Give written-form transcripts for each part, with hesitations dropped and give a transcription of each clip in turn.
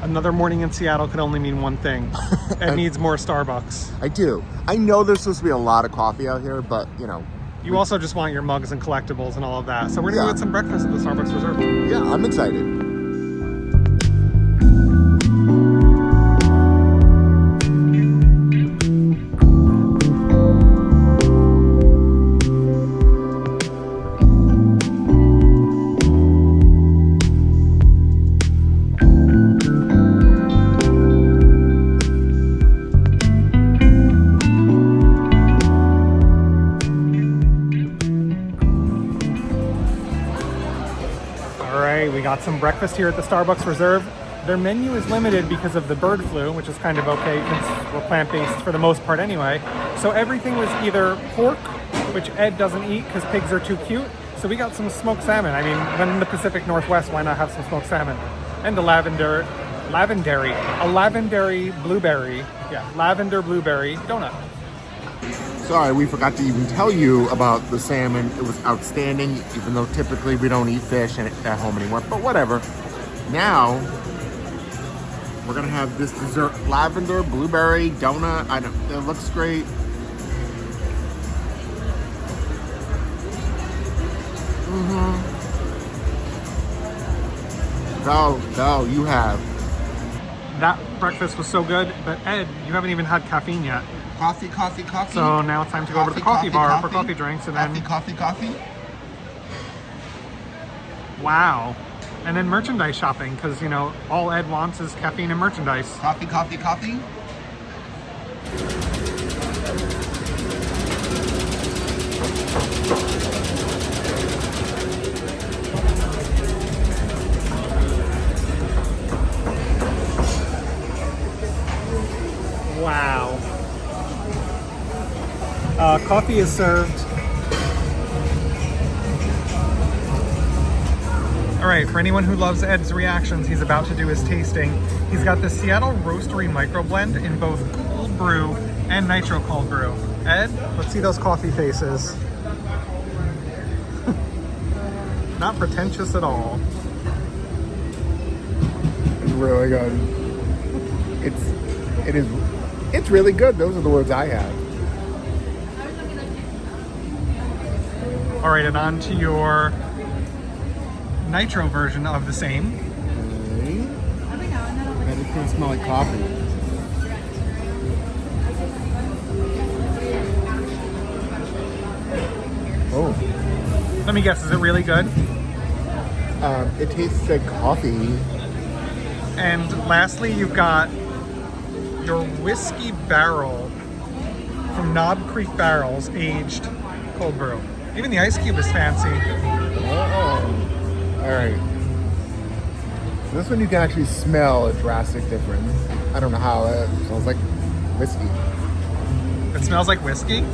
Another morning in Seattle could only mean one thing. It needs more Starbucks. I do. I know there's supposed to be a lot of coffee out here, but, you know. You also just want your mugs and collectibles and all of that. So we're going to get some breakfast at the Starbucks Reserve. Yeah, I'm excited. We got some breakfast here at the Starbucks Reserve. Their menu is limited because of the bird flu, which is kind of okay since we're plant-based for the most part anyway. So everything was either pork, which Ed doesn't eat because pigs are too cute. So we got some smoked salmon. I mean, when in the Pacific Northwest, why not have some smoked salmon? And a lavender blueberry donut. Sorry, we forgot to even tell you about the salmon. It was outstanding, even though typically we don't eat fish at home anymore, but whatever. Now, we're gonna have this dessert, lavender blueberry donut. It looks great. No, you have. That breakfast was so good, but Ed, you haven't even had caffeine yet. Coffee. So now it's time to go over to the coffee bar for coffee drinks and then... Coffee. Wow. And then merchandise shopping, because, you know, all Ed wants is caffeine and merchandise. Coffee. Wow. Coffee is served. All right, for anyone who loves Ed's reactions, he's about to do his tasting. He's got the Seattle Roastery micro blend in both cold brew and nitro cold brew. Ed, let's see those coffee faces. Not pretentious at all. It's really good. It's really good. Those are the words I had. All right, and on to your nitro version of the same. Okay. That is going to smell like coffee. Oh. Let me guess, is it really good? It tastes like coffee. And lastly, you've got your whiskey barrel from Knob Creek Barrels, aged cold brew. Even the ice cube is fancy. Oh. All right. So this one you can actually smell a drastic difference. I don't know how. It smells like whiskey. It smells like whiskey?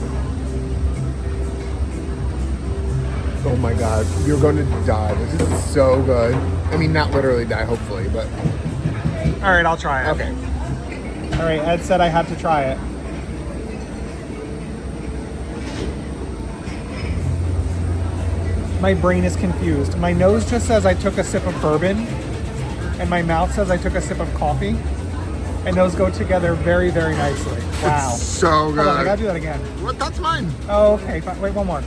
Oh my God. You're going to die. This is so good. I mean, not literally die, hopefully, but... All right, I'll try it. Okay. All right, Ed said I had to try it. My brain is confused. My nose just says I took a sip of bourbon, and my mouth says I took a sip of coffee, and those go together very, very nicely. Wow. It's so good. Hold on, I gotta do that again. What? That's mine. Oh, okay. Wait, one more.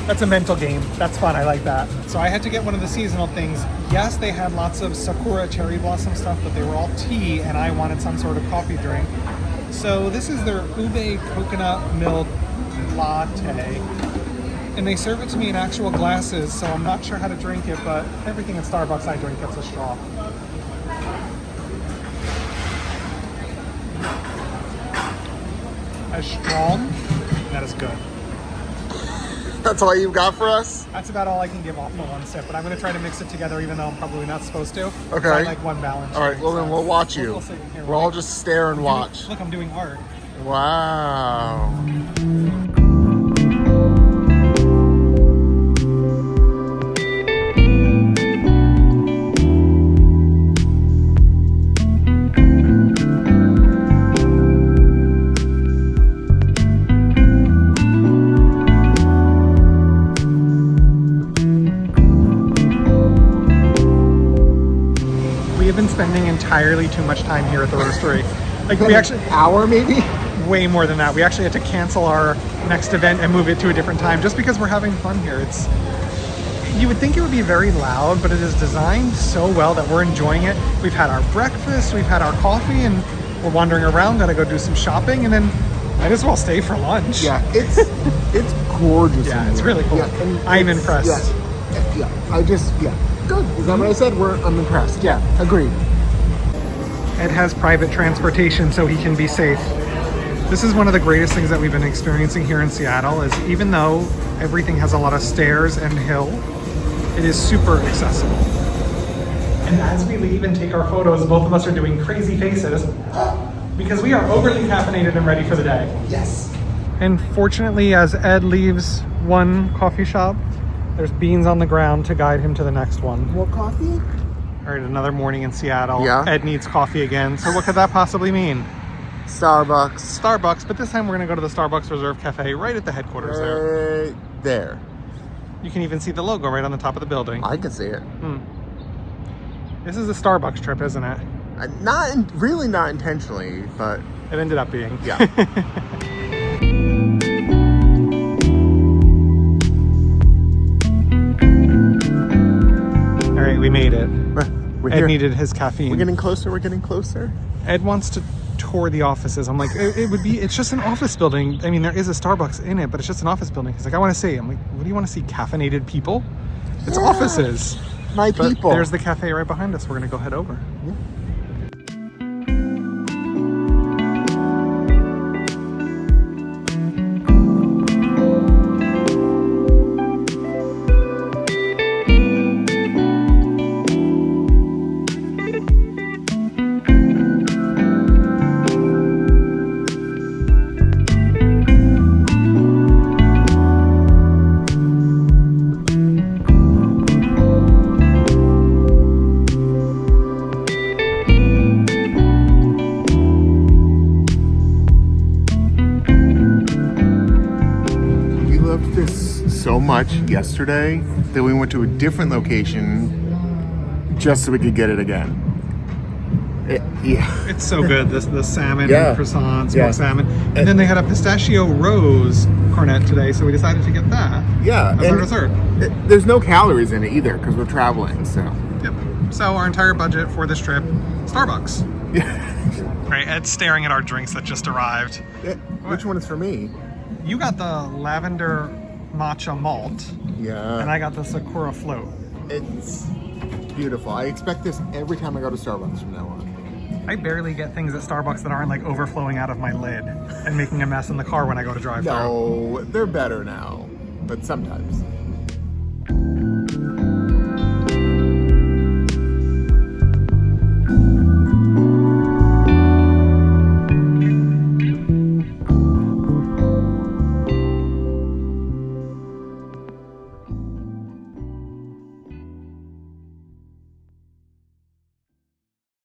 That's a mental game. That's fun. I like that. So I had to get one of the seasonal things. Yes, they had lots of Sakura cherry blossom stuff, but they were all tea, and I wanted some sort of coffee drink. So this is their ube coconut milk latte. And they serve it to me in actual glasses, so I'm not sure how to drink it, but everything at Starbucks I drink gets a straw. As strong, that is good. That's all you've got for us? That's about all I can give off for one sip, but I'm going to try to mix it together even though I'm probably not supposed to. Okay. I like one balance. All right, well then we'll watch you. We'll sit here. We'll all just stare and watch. Look, I'm doing art. Wow. have been spending entirely too much time here at the roastery. Like we actually, hour maybe? way more than that. We actually had to cancel our next event and move it to a different time just because we're having fun here. You would think it would be very loud, but it is designed so well that we're enjoying it. We've had our breakfast, we've had our coffee, and we're wandering around, gonna go do some shopping, and then might as well stay for lunch. Yeah, it's gorgeous. Yeah, in it's here. really cool. Yeah, and I'm it's- impressed. Good. Is that what I said? I'm impressed. Yeah, agreed. Ed has private transportation so he can be safe. This is one of the greatest things that we've been experiencing here in Seattle is even though everything has a lot of stairs and hill, it is super accessible. And as we leave and take our photos, both of us are doing crazy faces because we are overly caffeinated and ready for the day. Yes. And fortunately, as Ed leaves one coffee shop, there's beans on the ground to guide him to the next one. More coffee? All right, another morning in Seattle. Yeah. Ed needs coffee again. So what could that possibly mean? Starbucks. Starbucks, but this time we're gonna go to the Starbucks Reserve Cafe right at the headquarters there. Right there. You can even see the logo right on the top of the building. I can see it. This is a Starbucks trip, isn't it? Really not intentionally, but It ended up being. yeah. All right, we made it. We're Ed here. needed his caffeine. We're getting closer. We're getting closer. Ed wants to tour the offices. I'm like, it's just an office building. I mean, there is a Starbucks in it, but it's just an office building. He's like, I want to see. I'm like, what do you want to see? Caffeinated people? It's Yeah. offices. My But people. there's the cafe right behind us. We're gonna go head over. We loved this so much yesterday that we went to a different location just so we could get it again. Yeah. It's so good. The salmon Yeah. and croissants, smoked Yeah. salmon. And then they had a pistachio rose cornet today, so we decided to get that. Yeah. As our dessert. There's no calories in it either because we're traveling, so. Yep. So our entire budget for this trip, Starbucks. Yeah. Right, Ed's staring at our drinks that just arrived. Which one is for me? You got the lavender matcha malt, Yeah. and I got the sakura float. It's beautiful. I expect this every time I go to Starbucks from now on. I barely get things at Starbucks that aren't like overflowing out of my lid and making a mess in the car when I go to drive through. No, they're better now, but sometimes.